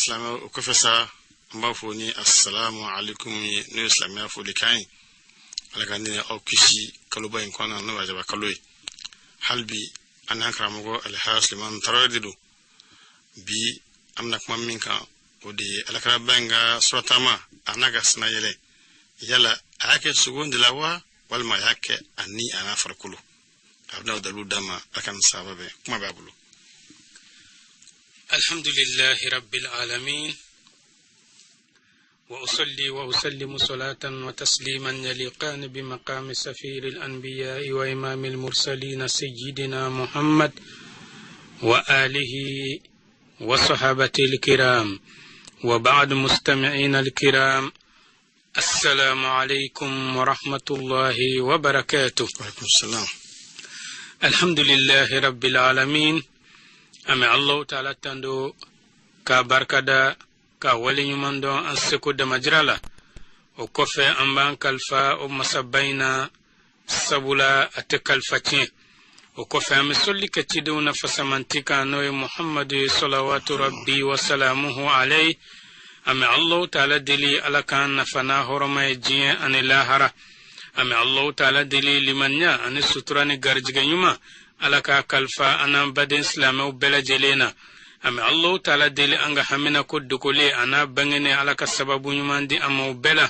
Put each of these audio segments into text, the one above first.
islam ko fesa mbafoni assalamu alaikum ni islam ya fodi kai alaga ne o kishi kaluba in kona no wajaba kaloi halbi anan kramugo alhasliman taradidu bi amna kuma minka odi alakara banga sotama anaga sna yele yala ake sugundi lawa walma yake ani ana farkulu abna dalu dama akan sababe kuma babulu. الحمد لله رب العالمين وأصلي وأسلم صلاة وتسليما يليقان بمقام سفير الأنبياء وإمام المرسلين سيدنا محمد وآله وصحابته الكرام وبعد مستمعين الكرام السلام عليكم ورحمة الله وبركاته. وعليكم السلام. الحمد لله رب العالمين ame Allah ta'ala tando ka barkada ka wali nyumando an seko da majrala o kofe amban kalfa o masabaina sabula ate kalfatin o kofe am solli ka tiduna fasamantika no Muhammad sallallahu rabbi wa salamuhu alayhi ame Allah ta'ala dili alakan nafana horoma jien an lahara ame Allah ta'ala dili limanya an suturani garjiga nyuma alaka kalfa ana badin islamu bela jelena ame Allah ta'ala dili anga hamina ko dukole ana bangene alaka sababu nyumandi amma bela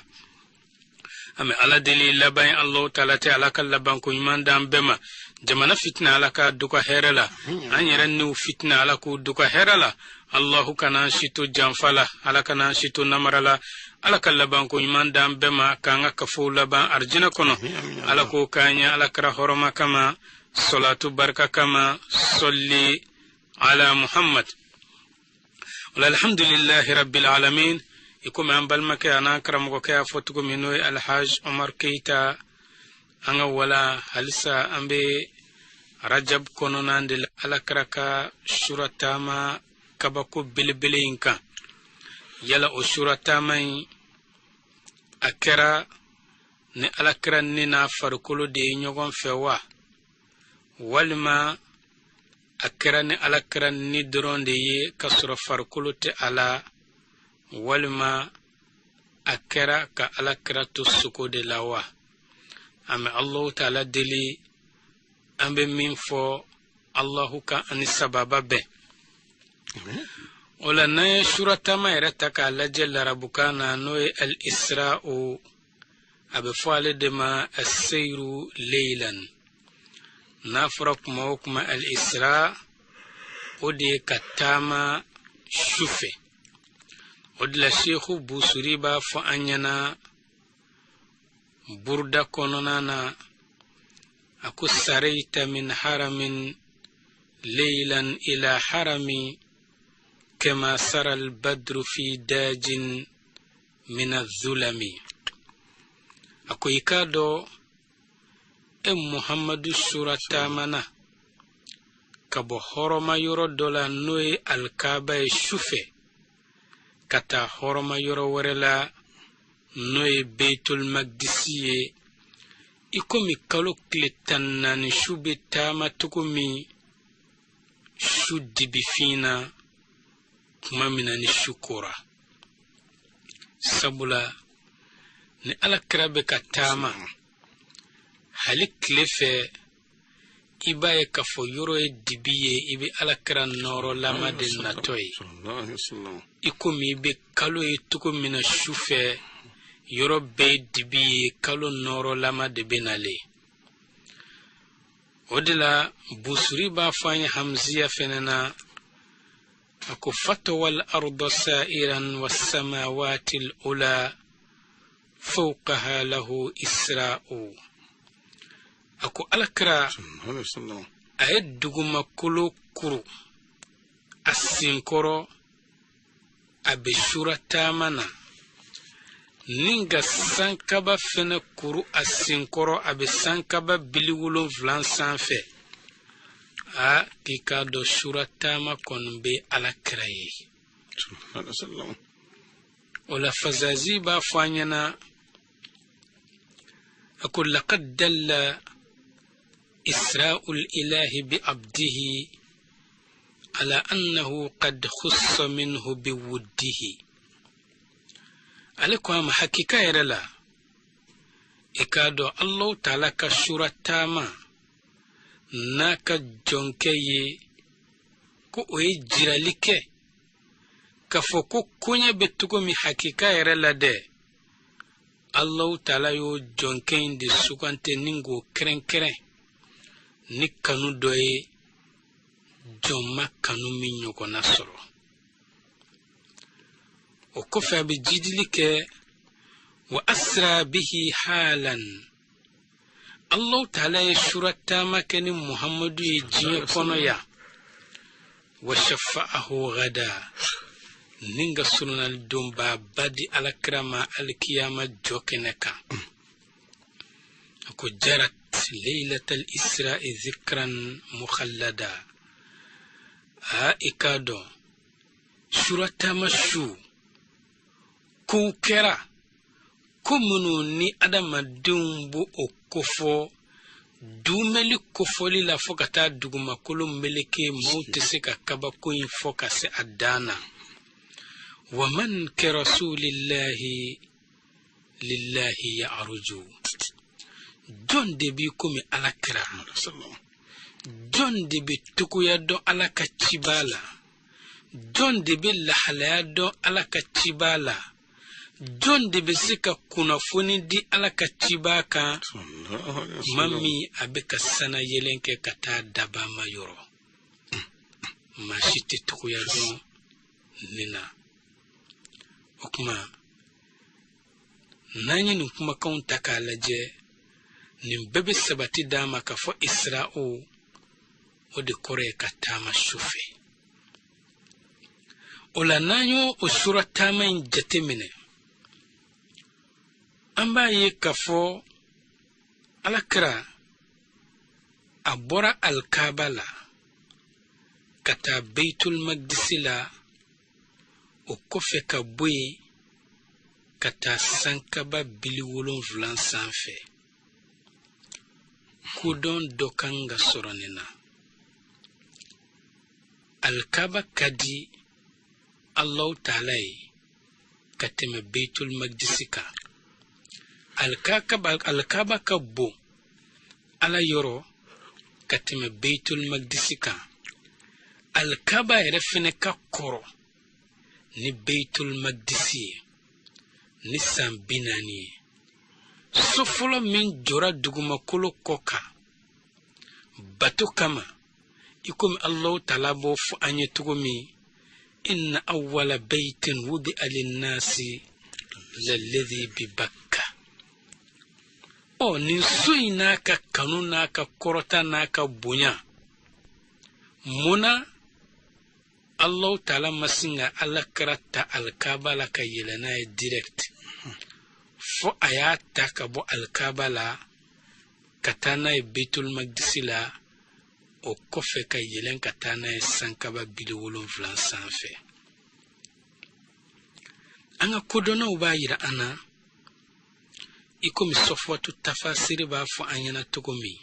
ame ala dili labay Allah ta'ala te alaka laban ko nyumanda ambema jamana fitna alaka duka herala anyere nu fitna alaka duka herala Allah kana shitu jamfala alaka na shitu namarala alaka laban ko nyumanda ambema kanga kafu laban arjina kono alako kanya alaka horoma kama صلاة بركة كما صلي على محمد. والحمد لله رب العالمين. يكون عن بالمك أنا كرم وكيا فتكم منوي الحاج عمر كيتا أنا ولا هلسا أمبي رجب كونان دل على كركا شرطاما كبكو بلبلينكا يلا أشرطامي أكرا ne alakra nina farkulu de nyogon fewa walma akrani alakran ni dronde ye kasro farkulu te ala walma akra ka alakra to suko de lawa ame Allah ta'ala dili ambe min fo Allahu ka ani sababa be wala na surata ma irata ka la jalla rabukana no al isra'u abe fale de ma as-sayru laylan نافرق موكما الإسراء ودي كتاما شوفي ودلا شيخ بوسريبا فأنينا بردا كونونانا أكو سريت من حرم ليلا إلى حرمي كما سرى البدر في داج من الظلم أكو يكادو Muhammadu surata mana kabo horoma yoro dola noe alkaba e shufe kata horoma yoro warela noe beitul magdisiye ikomi kalo kletanani shube tama tukumi shudi bifina kumamina ni shukura sabula ni alakrabe katama halik lefe ibaye kafo yoro e dibiye ibi alakran noro lama del natoy ikumi ibe kalo e tukumina shufe yoro be dibiye kalo noro lama de benale odila busuri ba fanya hamziya fenana ako fato wal ardu sa'iran was samawati al ula fawqaha lahu isra'u ako alakra ayeduguma kulu kuru asinkoro abeshura tamana ninga sankaba fene kuru asinkoro abesankaba biliwulo vlansanfe a kika do shura tama konbe alakra ye ola fazazi ba fanyana أقول لقد دل إسراء الإله بعبده على أنه قد خص منه بوده عليكم حقيقة يرلا إكادو الله تعالى كشورة تاما ناكا جونكي كو جيراليكي كفوكو كونيا بتوكو مي حقيقة يرلا دي الله تعالى يو جونكين دي سوكانتي نينغو كرين كرين نيكانو دوي جوما كانو مينيو كونا سورو وكفى بجدلك وأسرى به حالا الله تعالى يشورة تاما كان محمد يجي كونويا وشفعه غدا نينغا سننا الدنبا بدي على كرامة الكيامة جوكنكا أكو جرت ليلة الإسراء ذكرا مخلدا إكادو شورة تاما شو كوكرا كمنو ني أدام دنبو أكفو دوملي كفولي لا فوكتا دوغما كلو ملكي موتسيكا كاباكوين فوكا سي أدانا ومن كرسول الله لله يعرجو جون دي بيكومي على كرام جون دي بيتوكو يدو على كتشيبالا جون دي باللحلا يدو على كتشيبالا جون دي بسيكا كنافوني دي على كتشيباكا مامي أبكا سنة يلنكي كتا دابا ما يورو ما شتي توكو يدو نينا okuma nanyi nkuma kaunta kalaje nimbebe sabati dama kafo Isra'u ode kore katama shufe ola nanyo usura tama injatemine amba ye kafo alakra abora al-Kabala kata Baitul Maqdisila okofe kabwe kata sankaba biliwolon vlan sanfe kudon dokanga soronina al-Kaba kadi Allah ta'ala kateme Baitul Maqdisika al-Kaba kabbo ala yoro kateme Baitul Maqdisika al-Kaba erefene kakoro ni Baitul Maqdisi ni sambinani sofolo min jora duguma kolo koka bato kama ikum Allah ta'ala bo fu anye tugumi inna awwala baitin wudi'a lin-nasi lalladhi bi Bakka o ni suina ka kanuna ka korota na ka bunya muna Allah ta'ala masinga ala karata al-Kabala ka yelena direct fo ayata ka bo al-Kabala katana Baitul Maqdisila o kofe ka yelen katana sankaba biliwolon vlan sanfe anga kodona uba yira ana iko misofwatu tafasiri ba fo anyana togomi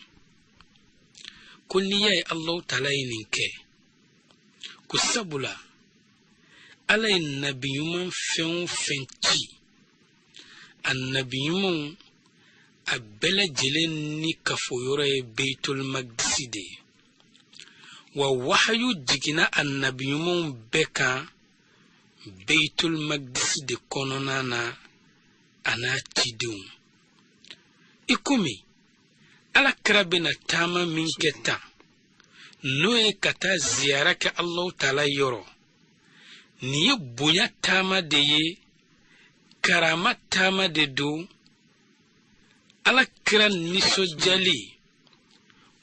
kulliya Allah ta'ala yininke kusabula ala nabiyuman fen fenci annabiyuman abela jelen ni kafoyora Baitul Maqdisi de wa wahyu jigina annabiyuman beka Baitul Maqdisi de kononana ana tidum ikumi ala krabena tama minketa noe kata ziyara ke Allah ta'ala yoro niye bunya tama de ye karama tama de do ala kira niso jali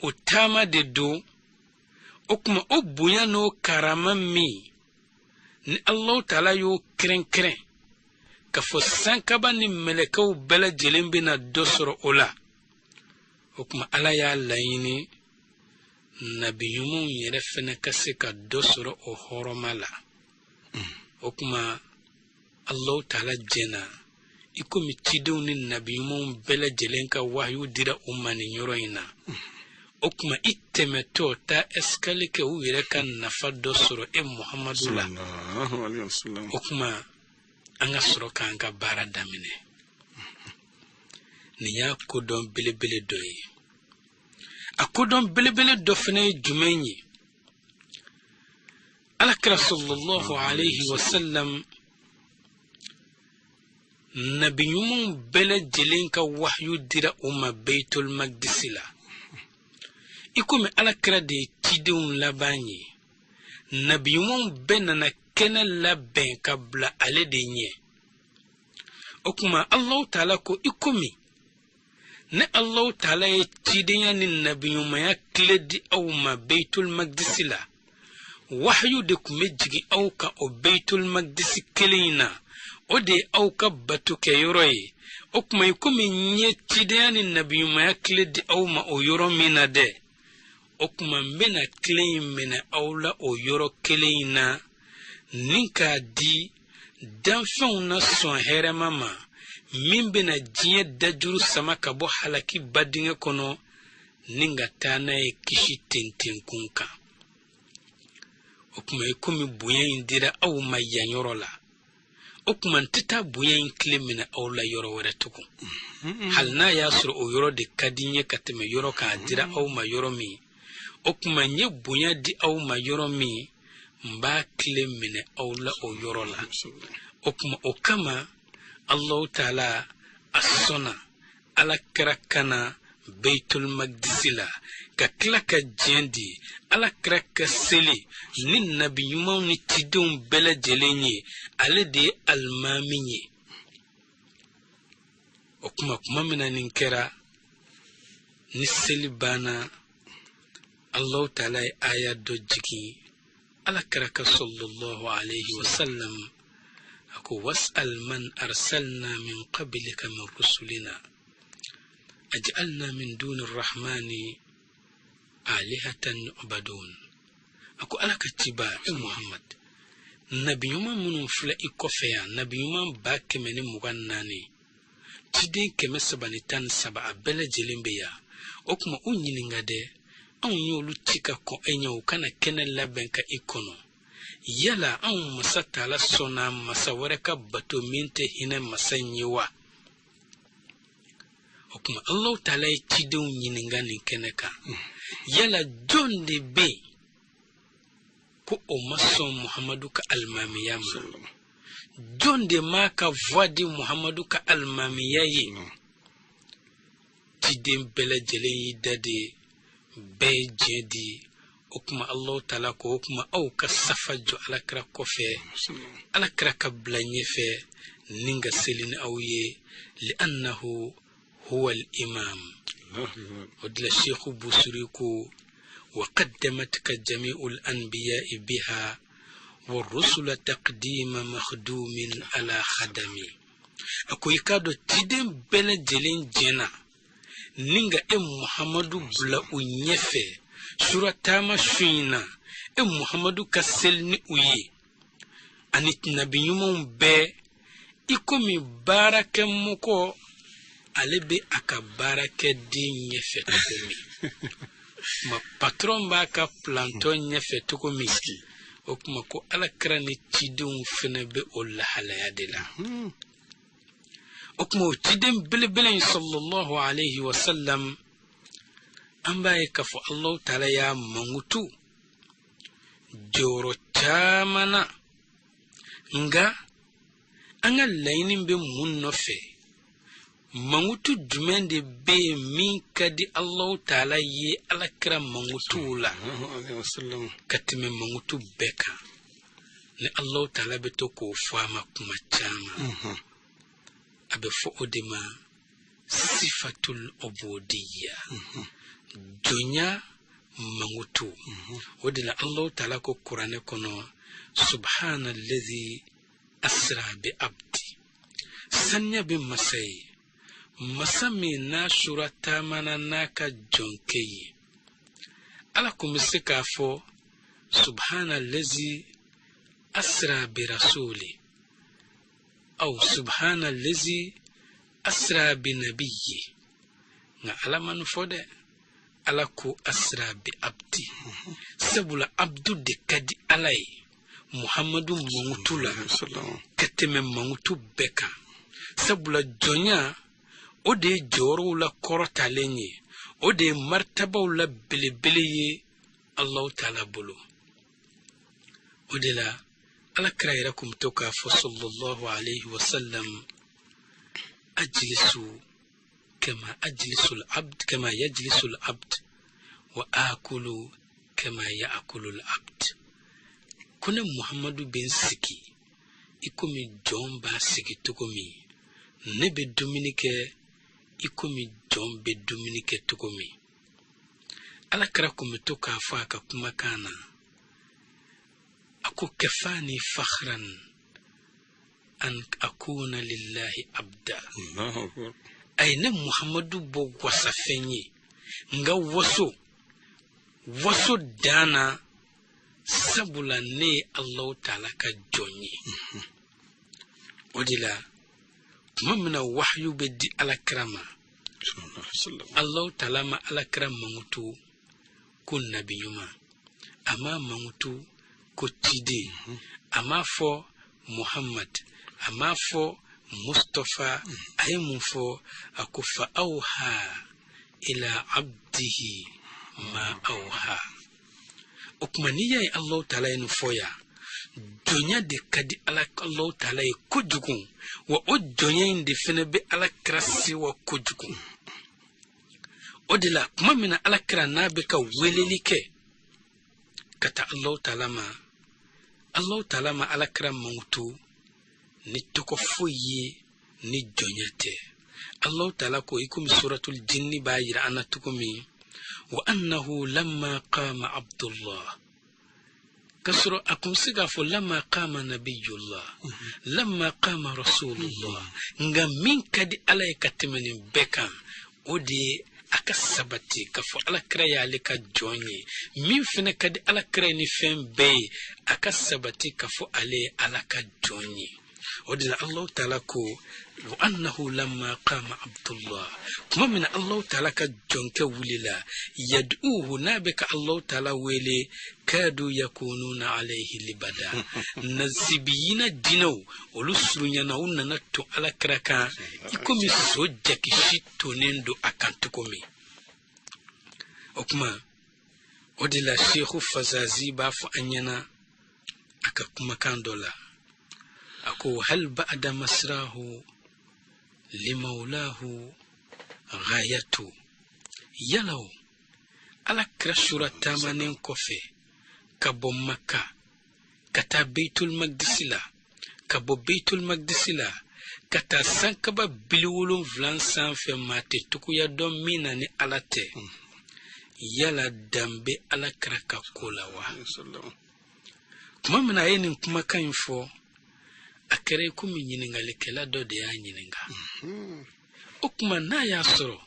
o tama de do okuma o bunya no karama mi ni Allah ta'ala yo kren kren ka fo sankaba ni melekaw bela jelembe na dosoro ola okuma ala ya layini nabiyumun yere fene kase ka dosoro o horomala okuma Allah ta'ala jena ikomi tidun ni nabiyumun bela jelenka wahyu dira umma ni nyoroina okuma itemeto ta eskalike uwire kan nafa do soro Muhammadu la sallallahu alaihi wasallam okuma anga soro kan ka bara damine ni ya kodon belebele doyi akodon belebele do fene jumenyi alakra sallallahu alaihi wasallam nabiyumun bele jelinka wahyu dira umma Baitul Maqdis la ikome alakra de tidun labanyi nabiyumun benana kena laben kabla ale de nye okuma Allah ta'ala ko ikome ne Allah ta'ala ye tidenya ni nabiyuma ya kledi awma Baitul Maqdis la wahyu de kume jigi awka o Baitul Maqdis kelina ode awka batuke yoroye okuma ikome nye tidenya ni nabiyuma ya kledi awma o yoro mina de okuma mena klein mena awla o yoro kelina ninka di danfɛnw na sɔn hɛrɛma ma min bena diɲɛ dajuru sama ka bɔ halaki badingɛ kɔnɔ nin ka taa n'a ye kisi tentenkun kan o kuma i komi bonya in dira aw ma yan yɔrɔ la o kuma n tɛ taa bonya in tile minɛ aw la yɔrɔ wɛrɛ tugun hali n'a y'a sɔrɔ o yɔrɔ de ka di n ye ka tɛmɛ yɔrɔ kan a dira aw ma yɔrɔ min o kuma n ye bonya di aw ma yɔrɔ min mba kile minɛ aw la o yɔrɔ la o kuma o kama Allah ta'ala asona ala kira kana Baitul Maqdis la ka kila ka diɲɛ di ala kira ka seli ni nabi ɲumanw ni tidenw bɛɛ lajɛlen ye ale de ye alimami ye o kuma mina nin kɛra ni seli banna Allah ta'ala ye aya dɔ jigin ala kira ka sallallahu alaihi wasallam ako was'al man arsalna min qablika min rusulina aj'alna min duni arrahmani alihatan yu'badun ako ala ka tiba Muhammad nabi yuma munun fula ikofe ya nabi yuma ba kemeni mugannani tiden keme sabani tan saba abele jelimbe ya okuma unyininga de an yolu tika ko enyo kana kene laben ka ikono yala an masa tala sona masa wareka bato minte hine masanyewa okuma Allah ta'ala tidon yininga ni keneka yala John de be ko o maso Muhammadu ka almamiya John de maka voix Muhammadu ka almamiya ye tiden bele jele yi dade be jedi okuma Allah ta'ala ko okuma au ka safajo ala kra kofe ala kra ka blanye fe ninga selini awye li annahu huwa al-imam ودل الشيخ بوسريكو وقدمتك جميع الأنبياء بها والرسل تقديم مخدوم على خدمي أكو يكادو تيدن بلا جلين جنا نينغا محمد بلا ونيفه سورة تاما شوينا محمد كسلني وي أنت نبي يوم بي إكومي بارك مكو alebe akabarake di nyefe tukumi ma patron ba ka planton nyefe tukumi okuma ko alakra ni tidun fenebe olla halaya de la okuma tidin bilbilin sallallahu alaihi wasallam ambaye kafo Allah ta'ala ya mangutu joro chamana nga anga lainin be munno fe mangutu jumende be min kadi Allah ta'ala ye alakra mangutu la katime mangutu beka ne Allah ta'ala beto ko fama kuma chama abe fo odema sifatul ubudiyya dunya mangutu odila Allah ta'ala ko Qur'ane kono subhanallazi asra bi abdi sanya bi masai masami na surata mana naka jonkeye ala kumisika fo subhanallazi asra bi rasuli aw subhanallazi asra bi nabiyyi nga ala man fode ala ko asra bi abdi sabula abdu de kadi alai muhammadu mangutula kateme mangutu beka sabula jonya ode joro la korota lenye ode martaba la bilibili Allah ta'ala bulu ode la ala krairakum toka fa sallallahu alayhi wa sallam ajlisu كما أجلس العبد كما يجلس العبد وآكل كما يأكل العبد كنا محمد بن سكي إكمي جون با سكي تكمي نبي دومينيك إكمي جون بي دومينيك تكمي على كراكم توكا فاكا كما كان أكو كفاني فخرا أن أكون لله عبدا الله أكبر aina muhammadu bo wasafenye nga waso dana sabula ne Allah ta'ala ka jonye odila mamna wahyu bedi alakrama Allah ta'ala ma alakrama mutu kun nabiyuma ama mamutu ko tide ama fo Muhammad ama fo Mustafa aymunfo akufa awha ila abdihi ma awha okmaniya Allah ta'ala nufoya donya de kadi ala Allah ta'ala kujugun wa odonya inde fenebe ala krasi wa kujugun odila mamina ala kra nabe ka welelike kata Allah ta'ala ma ala kra mautu ni toko foye ni jonyate Allah ta'ala ko ikum suratul jinni bayira anatukumi wa annahu lamma qama abdullah kasro akum siga fo lamma qama nabiyullah lamma qama rasulullah nga min kadi alayka timani beka odi akasabati kafo alakra ya leka jonye min fene kadi alakra ni fembe akasabati kafo ale alaka jonye ودل الله تعالى كو وأنه لما قام عبد الله كما من الله تعالى كجنك وللا يدعوه نابك الله تعالى ولي كادوا يكونون عليه لبدا نزبيين دينو ولسرين نتو على كراكا يكومي سوجك شيتو نندو أكانتكومي وكما ودل الشيخ فزازي بافو أنينا أكاكما كان دولا أكو هل بعد مسراه لمولاه غايته يلو على كرشورة تامانين كوفي كابو مكة كتا بيت المقدس لا كابو بيت المقدس لا كتا سانكبا بلولون فلانسان في ماتي تكو يدوم ميناني علاتي يلا دامبي على كراكا كولاوا كما من عينين كما كان فو akere kumi nyininga lekela dode ya nyininga okuma na ya soro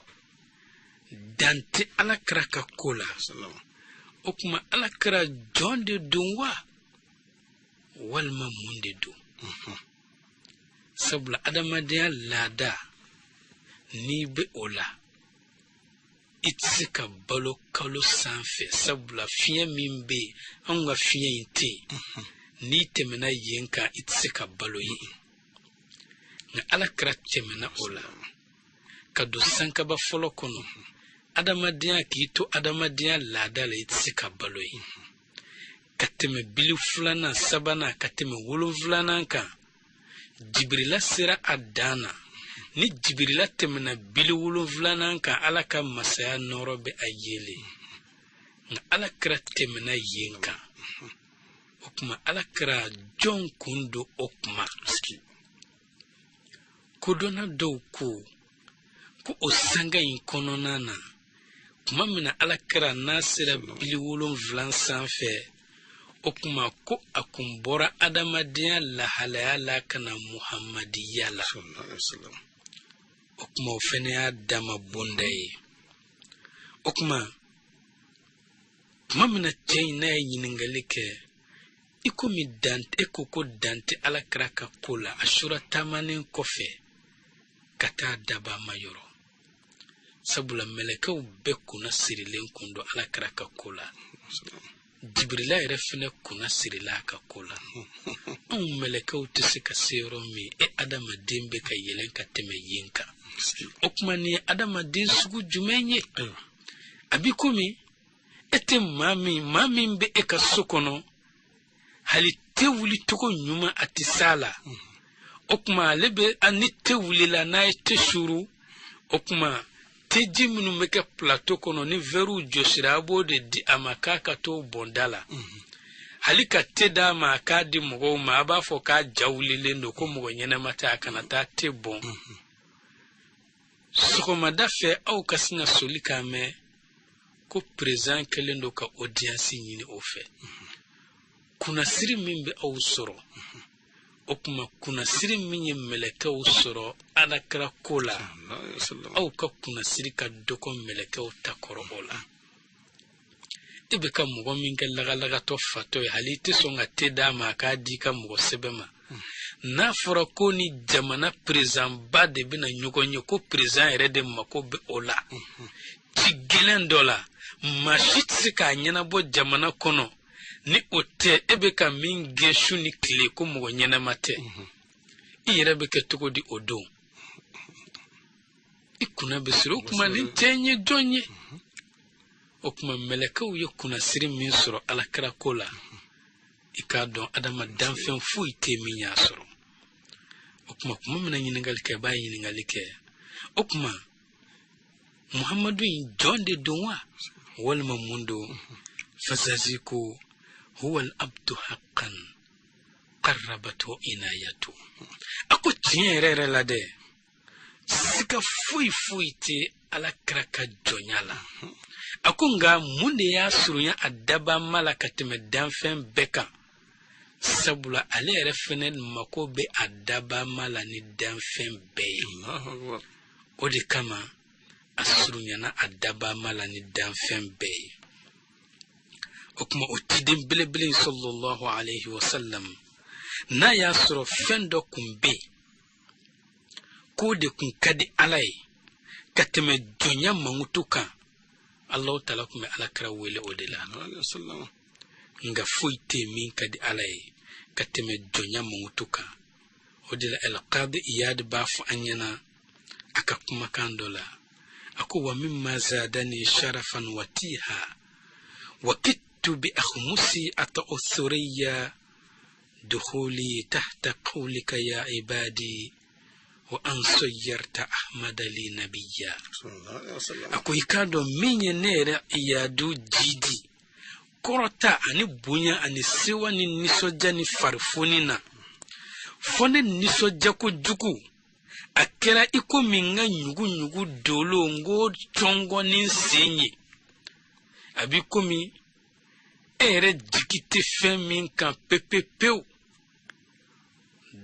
dante alakra ka kola okuma alakra jonde dunwa walma munde du sabla adama dia lada ni be ola itsika balo kalo sanfe sabla fiya mimbe anga fiya inte ni temena yenka itsika baloyi na alakra temena ola kado sanka ba folo kono adamadia kito adamadia ladala itsika baloyi kateme bilu fulana sabana kateme wulu fulana ka jibrila sira adana ni jibrila temena bilu wulu fulana ka alaka masaya norobe ayele na alakra temena yenka okuma alakra John kundo okuma kudona do ku osanga inkono nana kuma mina alakra nasira biliwolon vlansan fe okuma ko akumbora adamadia la halala kana muhammadiya la sallallahu alaihi wasallam okuma ofene adama bondaye okuma mina tayna yiningalike ikomi dante ekoko dante alakra ka kola ashura tamanen kofe kata daba mayoro sabula melekaw be kuna sirilen kundo ala kira ka kola Jibrila yɛrɛ fɛnɛ kuna sirila ka kola anw melekaw tɛ se ka se yɔrɔ min adamaden bɛ ka yɛlɛn ka tɛmɛ yen kan o kuma ni adamaden sugu jumɛn ye a bi komi tɛ maa min bɛ ka so kɔnɔ hali tɛ wuli cogo ɲuman a tɛ s'a la o kuma ale bɛ ani tɛ wulila n'a ye tɛ suru o kuma teji minnu bɛ kɛ plateau kɔnɔ ni verre jɔsira a b'o de di a ma k'a ka t'o bɔnda la hali ka te d'a ma k'a di mɔgɔw ma a b'a fɔ k'a ja wulilen don ko mɔgɔ ɲɛnama tɛ a kana taa te bɔn sɔgɔmada fɛ aw ka sin ka soli k'a mɛn ko président kɛlen don ka audience ɲini o fɛ kunnasiri min bɛ aw sɔrɔ o kuma kunnasiri min ye mɛlɛkɛw sɔrɔ alakira ko la aw ka kunnasiri ka dɔgɔ mɛlɛkɛw ta kɔrɔ o la e bɛ ka mɔgɔ min kɛ lagalagatɔ fatɔ ye hali tɛ sɔn ka te d'a ma k'a di ka mɔgɔ sɛbɛn ma n'a fɔra ko ni jamana président ba de bɛna ɲɔgɔn ye ko président yɛrɛ de mako bɛ o la ci gɛlɛn dɔ la maa si tɛ se k'a ɲɛnabɔ jamana kɔnɔ ni o tɛ e bɛ ka min gɛn su ni tile ko mɔgɔ ɲɛnama tɛ i yɛrɛ bɛ kɛ cogo di o don i kunna bɛ siri o kuma nin tɛ n ye jɔn ye o kuma mɛlɛkɛw ye kunnasiri min sɔrɔ alakira ko la i k'a dɔn adama danfɛn foyi tɛ min y'a sɔrɔ o kuma mina ɲininkali kɛ b'a ɲininkali kɛ o kuma muhamadu in jɔn de don wa walima mun don fasazi ko هو الأبد حقا قربته عنايته أكو تيرير لا دي سيكا فوي تي على كراكا جونيالا أكو نغا موندي يا سرويا أدابا مالا كتم دانفين بكا سبولا علي رفنن مكو بي أدابا مالا ني دانفين بي ودي كما أسرويا أدابا مالا ني دانفين بي okuma otidin bilibili sallallahu alayhi wa sallam na ya soro fendo kumbe ko de kun kadi alai kateme jonya mangutuka Allah taala kuma alakra wele odela sallallahu nga fuite min kadi alai kateme jonya mangutuka odela el qadi iyad bafu anyana aka kuma kandola ako wa mimma zadani sharafan watiha wa بأخمسي أتأثريا دخولي تحت قولك يا عبادي وأن صيرت أحمد لي نبيا أكو يكادو من ينير إيادو جيدي كورتا أني بنيا أني سواني نسوجاني فرفونينا فوني نسوجاكو جوكو أكرا إكو منغا nyugu dolo ngo chongo ninsenye abikomi ere dikite femi kan pepepeu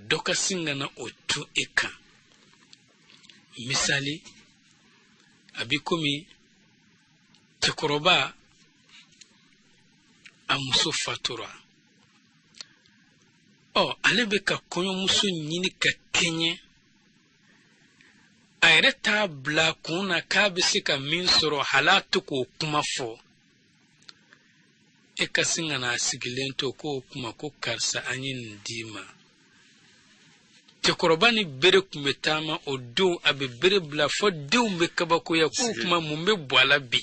doka singana otu eka misali abikomi tekoroba amuso fatura alebe ka konyo muso nyini ka kenye ayre ta bla kuna kabisi ka min soro halatu ko kuma fo ekasinga na sigilento ko kuma ko karsa anyin dima tekorobani bere kumetama odo abe bere bla fo de umbe kabako ya ko kuma mumbe bwala bi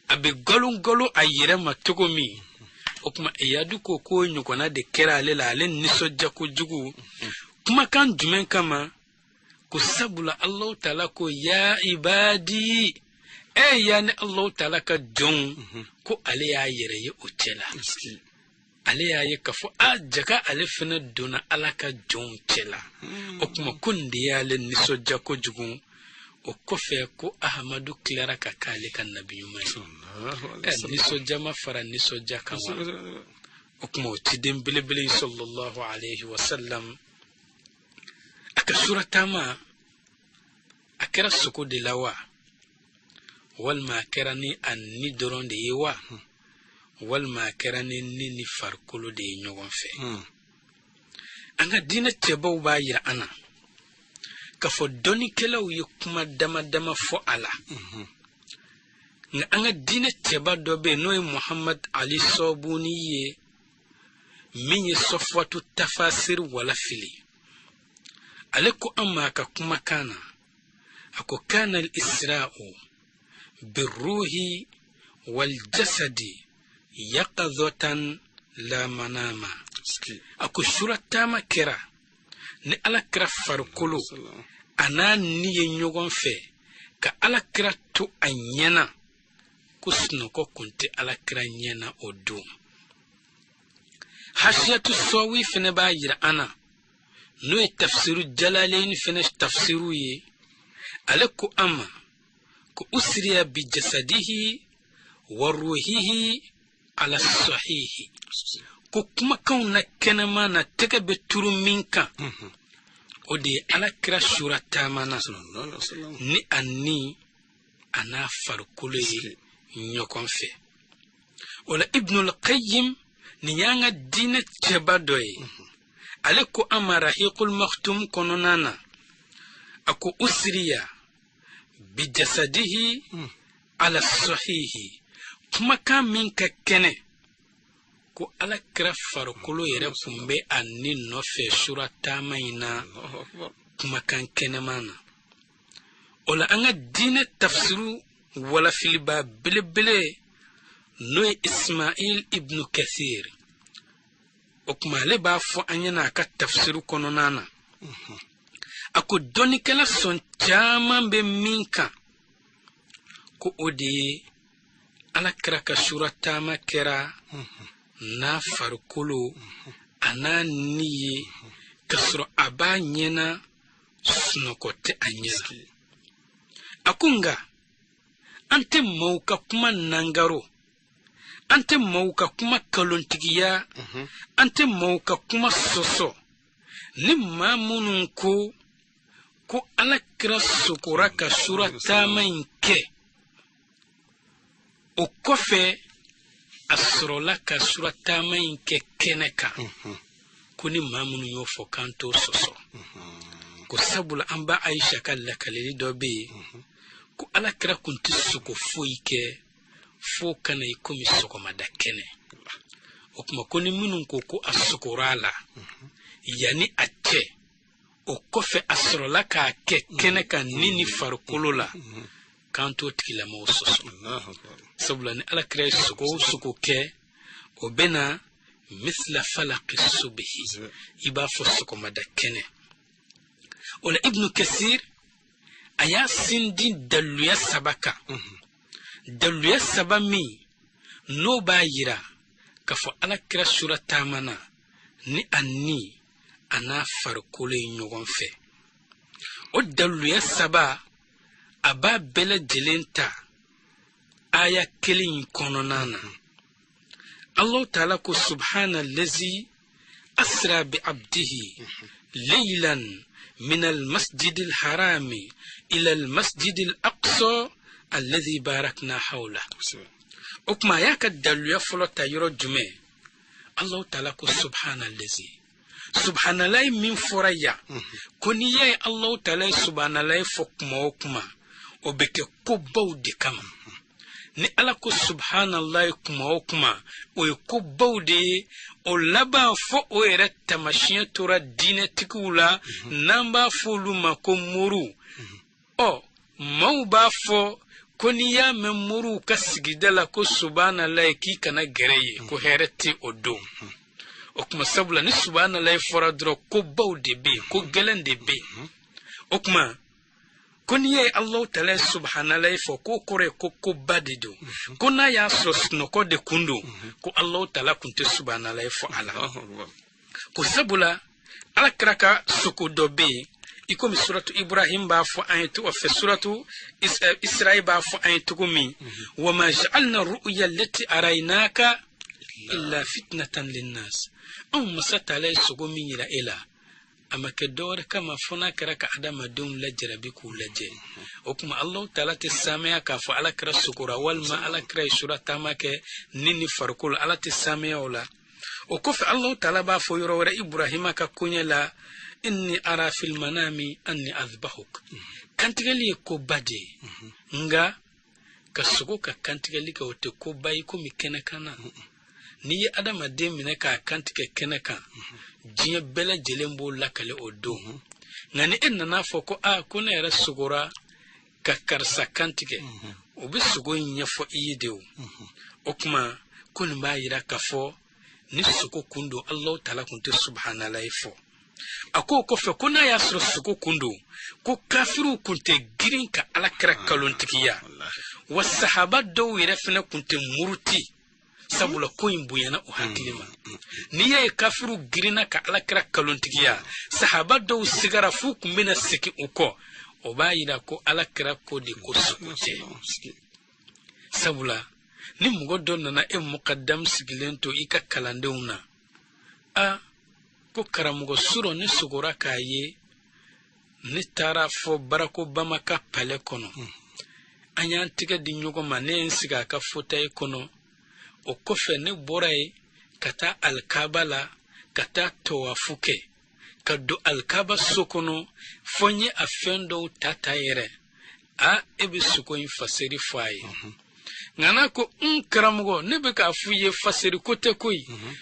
abe golongolo ayire matogomi okuma eyadu ko nyukona de kera lela ale nisoja ko jugu kuma kan jumen kama ko sabula Allah taala ko ya ibadi yani Allah taala ka jon ko ale ya yere ye otela ale ya ye kafo jaka ale fene dona alaka jon tela okuma kundi ya le nisoja ko jugu o kofe ko ahmadu klara ka kale kan nabi yumai nisoja ma fara nisoja kanwa okuma tidin bilibili sallallahu alayhi wa sallam aka suratama akira suko de lawa walma kerani anni doron de yewa walma kerani ni farkolo de nyogon fe anga dina tebo ba ya ana ka fo doni kelaw ye kuma dama dama fo ala nga anga dina teba dobe no Muhammad Ali Sobuni ye min ye sofwatu tafasir wala fili aleko amma ka kuma kana ako kana al-isra'u birruhi wal jasadi yaqadhatan la manama ako shuratama kera ni ala kira farkolo ana niye nyogon fe ka ala kira to anyana kusno ko kunte ala kira nyana odu hashiyatu sawi fene ba yira ana no tafsiru jalalain fene tafsiru ye alako amma ko usriya bi jasadihi wa ruhihi ala sahihi ko kuma kauna kenema na tege beturu minka ode ala kira surata mana ni anni ana farkule nyokon fe wala ibn al-qayyim ni yanga dina tebadoy aleko amara hiqul maktum kononana ako usriya bi jasadihi ala sahihi kuma ka minka kene ko ala kira farkolo yere kumbe anni no fe surata maina kuma kan kene mana ola anga dine tafsiru wala filiba bilibile no Ismail ibn Kathir okuma le ba fo anyana ka tafsiru kononana ako doni kala son chama be minka ko odi ala kira ka surata ma kera na farkolo ana niye kasro aba nyena sunokote anyena akunga ante mauka kuma nangaro ante mauka kuma kalontigiya ante mauka kuma soso ni mamunun ko ala kira sukura ka surata mainke o kofe asrola ka surata mainke keneka kuni mamunu yo fokanto soso ko sabula amba Aisha kala kaleli dobe ko ala kira kunti suko foike fo kana ikomi soko madakene o kuma kuni munun ko asukurala yani atte o kofe asrola ka keneka nini farkolola kanto tikila mo soso sabula ni ala kira suko ke o bena مثل فلق الصبح يبا فسكو مدكنه ولا ابن كثير ايا سندي دلويا سبكا دلويا سبامي نو بايرا كفو على كرا سورة تامنا ni anni ana farkole nyogon fe o dalluya saba aba bele jelenta aya kelin kononana الله تعالى سبحان الذي أسرى بعبده ليلا من المسجد الحرام إلى المسجد الأقصى الذي باركنا حوله أكما يكدل يفلو تيرو جمع الله تعالى سبحان الذي سبحان الله من فريا كوني الله تعالى سبحان الله فكما أكما وبك كوبو دي كما ni ala ko subhanallah kuma okuma o ko bawde o laba fo o era tamashiya tura dine tikula namba fo luma ko muru o mauba fo koniya memuru kasigidala ko subhanallah ki kana gereye ko hereti odo o kuma sabula ni subhanallah foradro ko bawde be ko gelande be o kuma koniye Allah ta'ala subhanallah fo ko kore ko badido kona ya sosno ko de kundo ko Allah ta'ala kunte subhanallah fo ala ko sabula ala kraka suko dobe iko mi suratu Ibrahim ba fo ayatu wa fi suratu Israil ba fo ayatu gumi wa ma ja'alna ru'ya allati araynaka illa fitnatan linnas masata lay sugo min ila ila ama ke dore kama fona karaka adama dum la jarabi ku laje okuma Allah ta'ala tisamaya ka fa ala kra sukura wal ma ala kra surata make nini farkul ala tisamaya wala okof Allah ta'ala ba fo yoro wara Ibrahim ka kunyala inni ara fil manami anni azbahuk kantigali ko bade nga ka sugo ka kantigali ka wote ko bayi ko mi kenekana ni adama de mine ka kantike keneka jinya bela jelembo lakale odo ngani enna na foko a kuna era sugora ka karsa kantike obi sugo nyefo iyidew okuma kun ba yira ka fo ni sugo kundo Allah ta'ala kunte subhanallahi fo ako ko fe kuna ya sugo kundo ko kafiru kunte girin ka alakra kalontikiya wasahaba do yira fina kunte muruti sabula ko imbuyana o hakilima ni ya kafiru girina ka alakra kalontikiya sahaba do sigara fu kumbina siki uko o bayina ko alakra ko di ko sukute sabula ni mugo donna na muqaddam sigilento ika kalandeuna a ko karamugo suro ni sugura kaye ni tara fo barako bamaka pale kono anya tiga di nyugo mane siga ka fotay kono o kofe ne boray kata alkabala kata towafuke kado alkaba sokono fonye afendo tatayere a ebi suko infaseri faye ngana ko karamugo ne be ka fuye faseri kote koy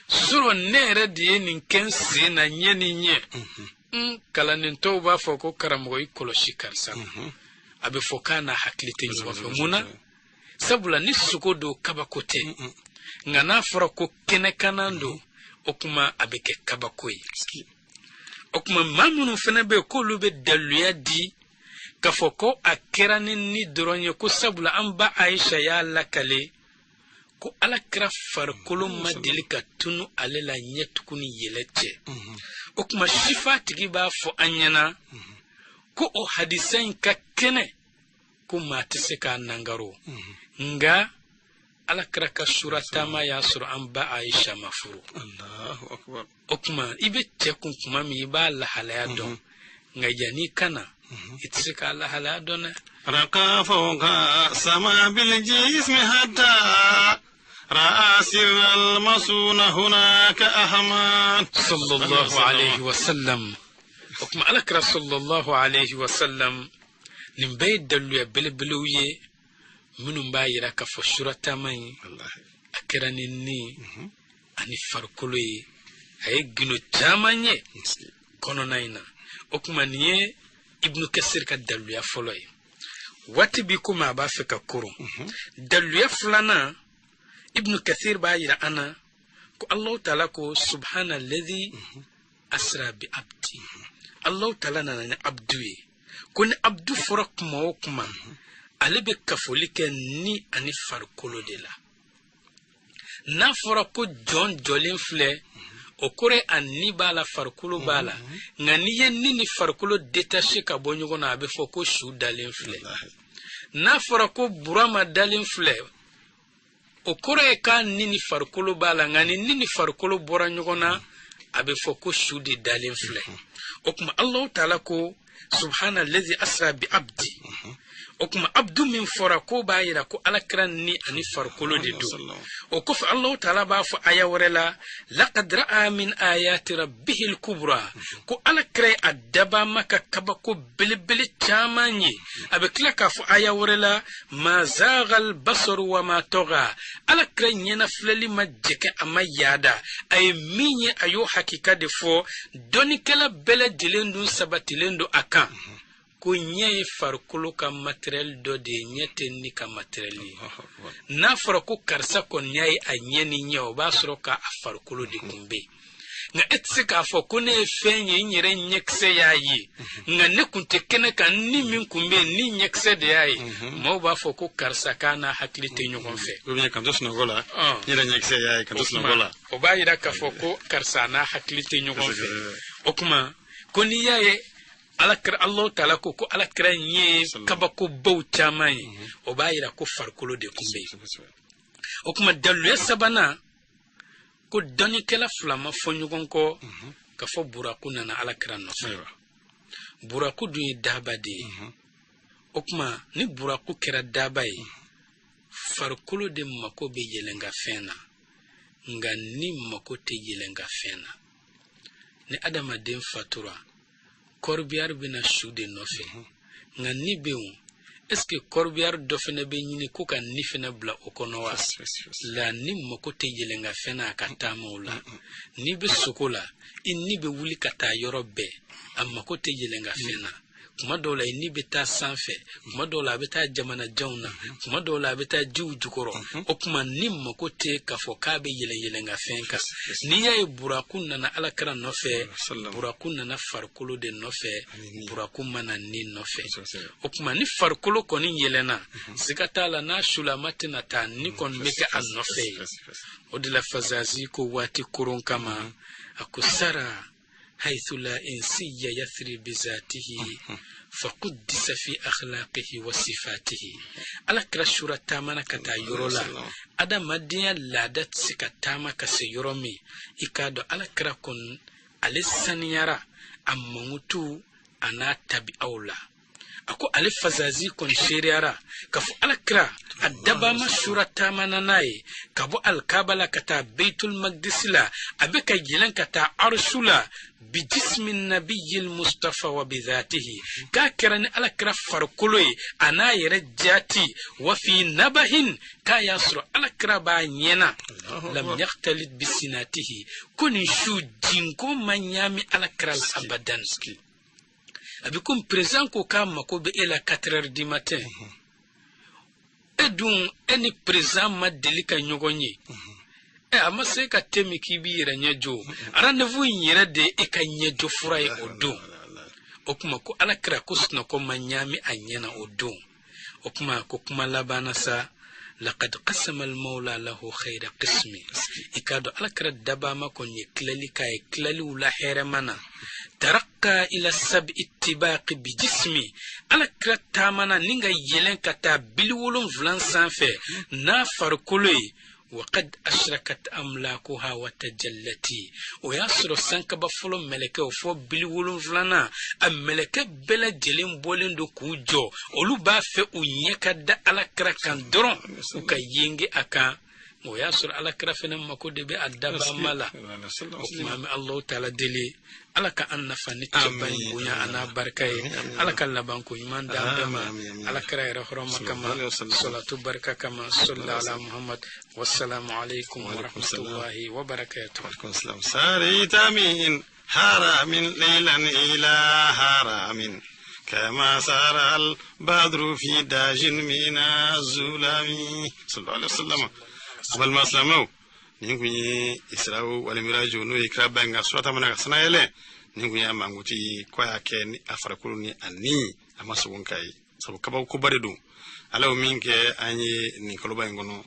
suro nere die nin kense na nyeni nye kalanin to ba foko karamugo ikoloshi karsa abe fokana haklite nyugo fe muna sabula ni suko do kabakote ngana fora ko kenekanando okuma abeke kabakoy okuma mamunu fene be ko lube daluya di kafoko akerani ni doronye ko sabula amba Aisha ya lakale ko alakra farkolo madelika tunu alela nyetukuni yeleche okuma shifa tigiba fo anyana ko o hadisain ka kene ko matise ka nangaro nga alakra ka suratama ya sur amba Aisha mafuru Allahu akbar okuma ibe tekun kuma mi ba la halaya don nga yani kana itsika la halaya don رقى فوق السماء بالجسم حتى رأسي المصون هناك أحمد صلى الله عليه وسلم وكما عليك رسول الله عليه وسلم نبي دلو بلبلوية من بايرا كفشورة تامي أكراني ني أني فرقلوي هاي جنو تامي كونو ناينا وكما نيه ابن كثير كدلو يا فلوي wati bi kuma ba fika kuru dalu ya fulana ibn kathir ba yira ana ko Allah ta'ala ko subhanalladhi asra bi abdi Allah ta'ala na abdu kun abdu furak kuma alibe kafolike ni ani farkolo de la na furako John Jolin fle okore anni bala farkolo bala ngani yenni ni farkolo détaché ka bonyogo na be foko shu dalin fle na farako burama dalin fle okore ka nini farkolo bala ngani nini farkolo bora nyogona abe foko shu di dalin fle okuma Allah ta'ala ko subhanalladhi asra bi abdi okuma abdu min farako ba yira ko alakran ni ani farkolo de do okof Allah ta'ala ba fa ayawarela laqad ra'a min ayati rabbih al-kubra ko alakray adaba maka kabako bilbil chamanye abekla ka fa ayawarela ma zaghal basar wa ma tagha alakray nyena flali majeke amayada ay minye ayo hakika de fo donikela bele dilendo sabatilendo aka ko nyei farkolo ka materiel do de nyete ni ka materiel na farko karsa ko nyai anyeni nyo ba soro ka farkolo de kumbe nga etsika fo ko ne fenye nyere nyekse yayi nga ne kunte kene kan ni min kumbe ni nyekse de yayi mo ba fo ko karsa kana haklite nyo konfe ko bien kan dos no gola nyere nyekse yayi kan dos no gola o ba yira ka fo ko karsa na haklite nyo konfe okuma ko ni yaye alakra Allah ta'ala ko alakra nye kabako bauta mai o bayira ko farkolo de kumbe o kuma dalu sabana ko doni kala flama fonyugon ko ka fo buraku nana alakra no buraku du dabade o kuma ni buraku kera dabai farkolo de mako be yelenga fena nga ni mako te yelenga fena ni adama den fatura corbiar bina shude nofe nga ni bewu est-ce que corbiar do fene be nyini ko kan ni fene bla okonowa la ni mako te yelenga fena katamula ni be sokola inni be wuli kata yorobe amma ko te yelenga fena kuma dola inni be ta sanfe kuma dola be ta jamana jauna kuma dola be ta jiw jukoro o kuma ni mako te kafo ka be yelenga fenka ni ya burakun na alakara nofe burakun na farkolo de nofe burakun mana ni nofe o kuma ni farkolo koni yelena sikatala na shula matina ta ni kon meke an nofe o de la fazazi ko wati kurun kama akusara حيث لا إنسي يثري بذاته فقدس في أخلاقه وصفاته على كرشورة تامنا كتا يرولا أدا مديا لادت سكتاما كسيرومي إكادو على كراكون على السنيارة أمموتو أنا تبي أولا ako alifazazi kon shiriara kafu alakra adaba mashura tamana naye kabo alkabala kata baitul maqdisila abeka yilan kata arshula bijismi nabiyil mustafa wa bidhatihi kakiran alakra farkuloi ana yarjati wa fi nabahin ka yasru alakra ba nyena lam yaqtalid bisinatihi kun shu jinko manyami alakra abadan abikum présent ko kam ko be ela 4h du matin edun eni présent ma delika nyogonyi amase ka temi kibira nyajo rendez-vous nyira de e ka nyajo furai odo okuma ko alakra kusno ko manyami anyena odo okuma ko kuma labana sa لقد قسم المولى له خير قسمي إكادو ألكر الدبامة كون يكللي كاي كللي ولا حيرمانا ترقى إلى السبع اتباق بجسمي ألكر التامانا نيغا يلين كتا بلولون فلان سانفي نافر كلي وقد أشركت أملاكها وتجلتي وياسر سانك بفلو ملكة وفو بلولون فلانا الملكة بلا جلين بولين دو كوجو ولو بافي ونيكا دا على كراكان درون وكا ينجي أكا وياسر على كرافنا مكو دبي أدابا مالا وكمامي الله تعالى دلي alaka annafa nitibani bunya ana barkay alaka labanku iman dama alaka rahma kama salatu baraka kama sallallahu ala muhammad wassalamu alaikum wa rahmatullahi wa barakatuh alaikum assalam sarita min haramin laylan ila haramin كما سار البدر في داج من الظلام صلى الله عليه وسلم قبل ما اسلموا ninkunyi israu walimirajo no ikra banga swata mana sana yele ninkunya manguti kwaya ke ni afarakulu ni ani amaso wonkai sabu kaba ko baredo alaw minke anyi ni koloba ngono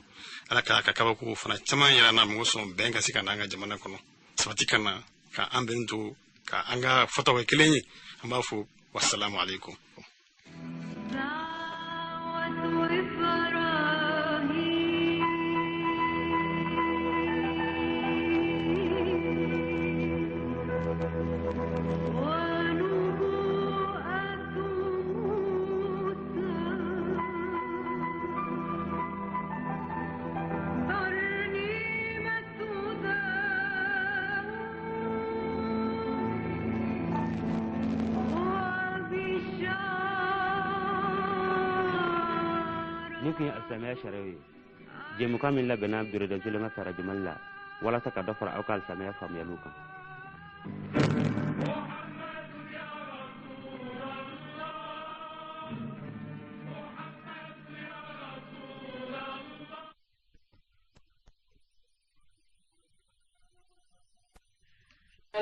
alaka kaba ko fana chama yara na muso benga sika nanga jamana kono sabati kana ka ambento ka anga foto wa kilenyi ambafu wassalamu alaikum السماء شروي جيم كامل لا بنا بريد جلنا سر جملا ولا تكدفر او قال سماء فم يلوكا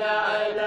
Allah